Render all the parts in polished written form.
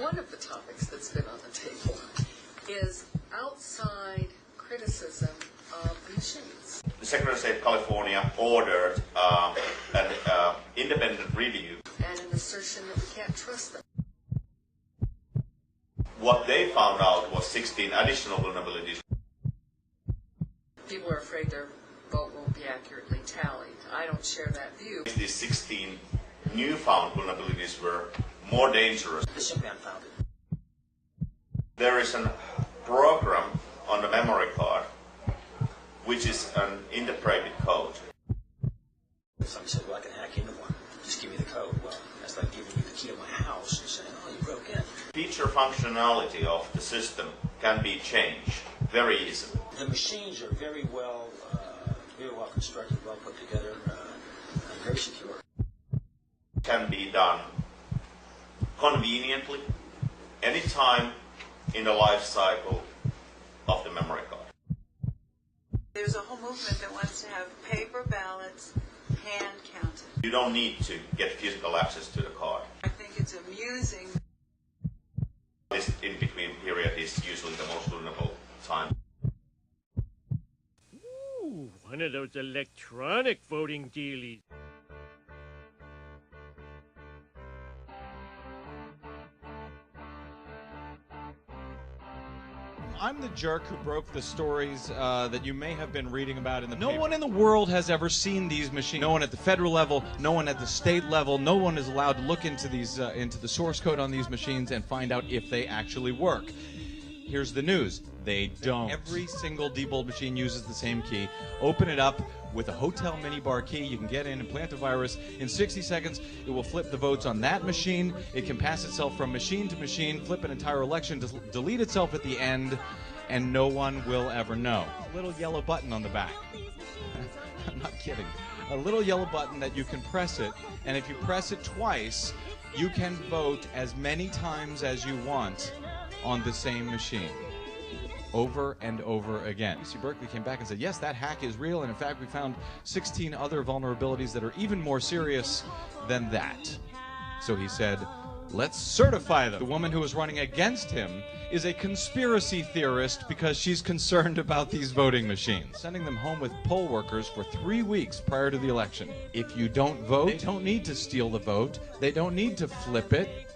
One of the topics that's been on the table is outside criticism of the machines. The Secretary of State of California ordered an independent review. And an assertion that we can't trust them. What they found out was 16 additional vulnerabilities. People are afraid their vote won't be accurately tallied. I don't share that view. These 16 newfound vulnerabilities were more dangerous. This young man found it. There is a program on the memory card which is an interpreted code. Somebody said, well, I can hack into one. Just give me the code. Well, that's like giving you the key to my house and saying, oh, you broke in. Feature functionality of the system can be changed very easily. The machines are very well constructed, well put together, and very secure. Can be done conveniently, anytime in the life cycle of the memory card. There's a whole movement that wants to have paper ballots hand counted. You don't need to get physical access to the card. I think it's amusing. This in-between period is usually the most vulnerable time. Ooh, one of those electronic voting dealies. I'm the jerk who broke the stories that you may have been reading about in the paper. No one in the world has ever seen these machines. No one at the federal level, no one at the state level, no one is allowed to look into these into the source code on these machines and find out if they actually work. Here's the news. They don't. Every single Diebold machine uses the same key. Open it up with a hotel minibar key. You can get in and plant a virus. In 60 seconds, it will flip the votes on that machine. It can pass itself from machine to machine, flip an entire election, delete itself at the end, and no one will ever know. A little yellow button on the back. I'm not kidding. A little yellow button that you can press it, and if you press it twice, you can vote as many times as you want on the same machine, over and over again. UC Berkeley came back and said, yes, that hack is real, and in fact we found 16 other vulnerabilities that are even more serious than that. So he said, let's certify them. The woman who was running against him is a conspiracy theorist because she's concerned about these voting machines. Sending them home with poll workers for 3 weeks prior to the election. If you don't vote, they don't need to steal the vote. They don't need to flip it,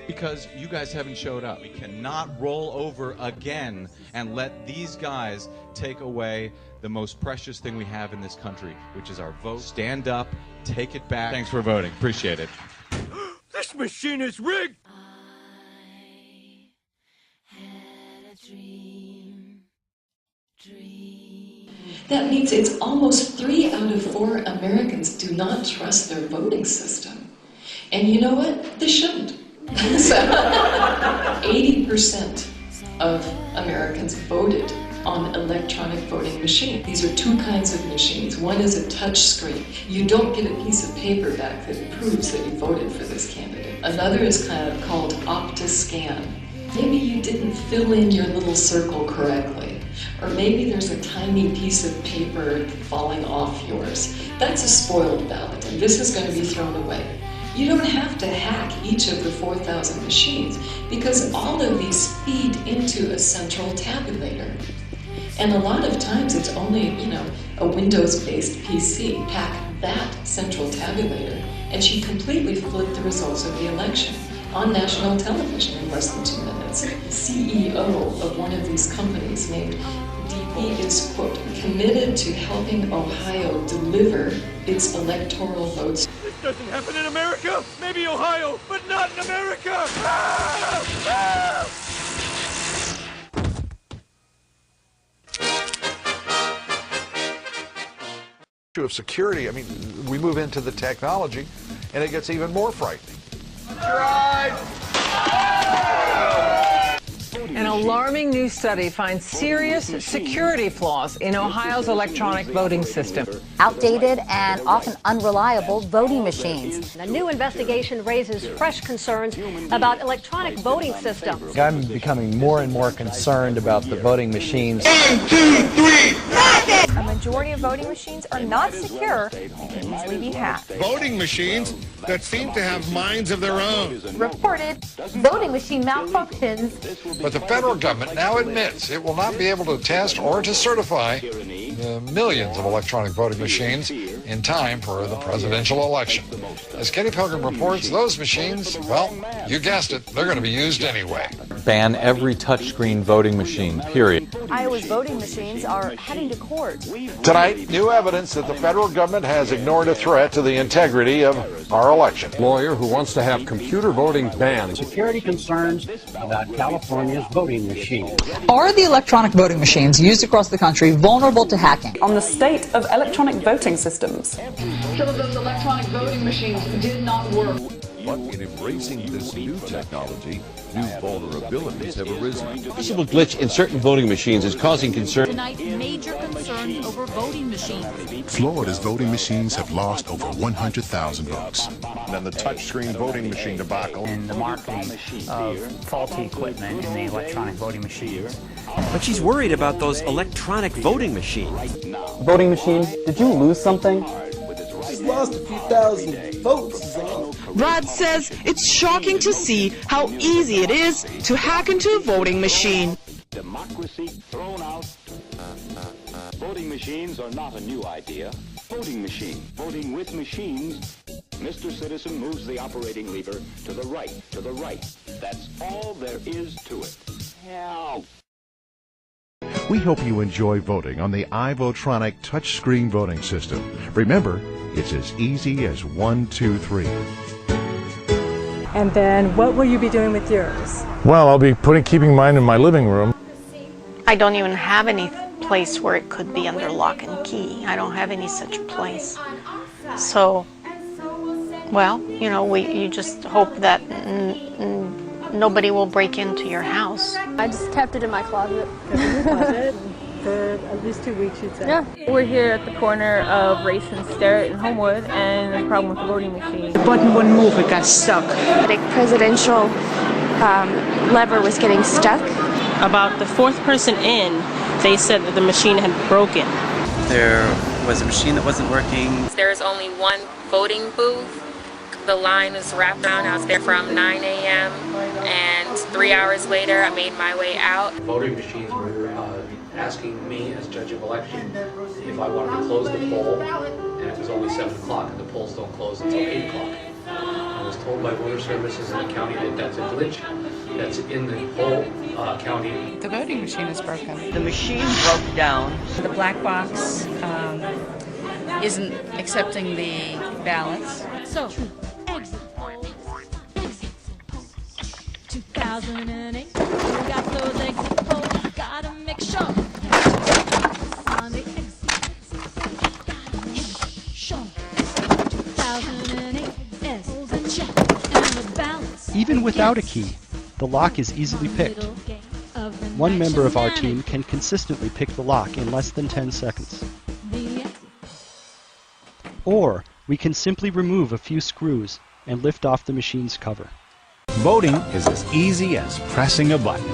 because you guys haven't showed up. We cannot roll over again and let these guys take away the most precious thing we have in this country, which is our vote. Stand up, take it back. Thanks for voting. Appreciate it. This machine is rigged! I had a dream. That means it's almost 3 out of 4 Americans do not trust their voting system. And you know what? They shouldn't. So 80% of Americans voted on electronic voting machines. These are 2 kinds of machines. One is a touch screen. You don't get a piece of paper back that proves that you voted for this candidate. Another is called OptiScan. Maybe you didn't fill in your little circle correctly, or maybe there's a tiny piece of paper falling off yours. That's a spoiled ballot, and this is going to be thrown away. You don't have to hack each of the 4,000 machines because all of these feed into a central tabulator. And a lot of times it's only, a Windows-based PC. Hack that central tabulator, and she completely flipped the results of the election on national television in less than 2 minutes. The CEO of one of these companies named Diebold is, quote, committed to helping Ohio deliver its electoral votes. This doesn't happen in America! Maybe Ohio, but not in America! Ah! Ah! Of security, we move into the technology and it gets even more frightening. An alarming new study finds serious security flaws in Ohio's electronic voting system. Outdated and often unreliable voting machines. A new investigation raises fresh concerns about electronic voting systems. I'm becoming more and more concerned about the voting machines. 1, 2, 3, A majority of voting machines are not secure and can easily be hacked. Voting machines? that seem to have minds of their own. Reported voting machine malfunctions. But the federal government now admits it will not be able to test or to certify the millions of electronic voting machines in time for the presidential election. As Kenny Pilgrim reports, those machines, well, you guessed it, they're going to be used anyway. Ban every touchscreen voting machine, period. Iowa's voting machines are heading to court. Tonight, new evidence that the federal government has ignored a threat to the integrity of our election. Lawyer who wants to have computer voting banned. Security concerns about California's voting machines. Are the electronic voting machines used across the country vulnerable to hacking? On the state of electronic voting systems. Some of those electronic voting machines did not work. But in embracing this new technology, new vulnerabilities have arisen. Possible glitch in certain voting machines is causing concern. Tonight, major concerns over voting machines. Florida's voting machines have lost over 100,000 votes. And the touchscreen voting machine debacle. And the marketing of faulty equipment in the electronic voting machines. But she's worried about those electronic voting machines. Voting machine, did you lose something? She's lost a few thousand votes. Rod says it's shocking to see how easy it is to hack into a voting machine. Democracy thrown out. Voting machines are not a new idea. Voting machine. Voting with machines. Mr. Citizen moves the operating lever to the right, to the right. That's all there is to it. Help. We hope you enjoy voting on the iVotronic touchscreen voting system. Remember, it's as easy as 1, 2, 3. And then what will you be doing with yours? Well, I'll be keeping mine in my living room. I don't even have any place where it could be under lock and key. I don't have any such place. So, well, you know, you just hope that nobody will break into your house. I just kept it in my closet. For at least 2 weeks, you'd say? Yeah. We're here at the corner of Race and Sterrett and Homewood, and there's a problem with the voting machine. The button wouldn't move, it got stuck. The presidential lever was getting stuck. About the fourth person in, they said that the machine had broken. There was a machine that wasn't working. There's only one voting booth. The line is wrapped around. I was there from 9 a.m. and 3 hours later I made my way out. Voting machines were asking me as judge of election if I wanted to close the poll, and it was only 7 o'clock and the polls don't close until 8 o'clock. I was told by voter services in the county that that's a glitch that's in the whole county. The voting machine is broken. The machine broke down. The black box isn't accepting the ballots. So, exit polls, exits and polls. 2008, we got those exit polls, gotta make sure. On the exits, gotta make sure. 2008, polls and check, and the ballots. Even without a key, the lock is easily picked. One member of our team can consistently pick the lock in less than 10 seconds. Or we can simply remove a few screws and lift off the machine's cover. Voting is as easy as pressing a button.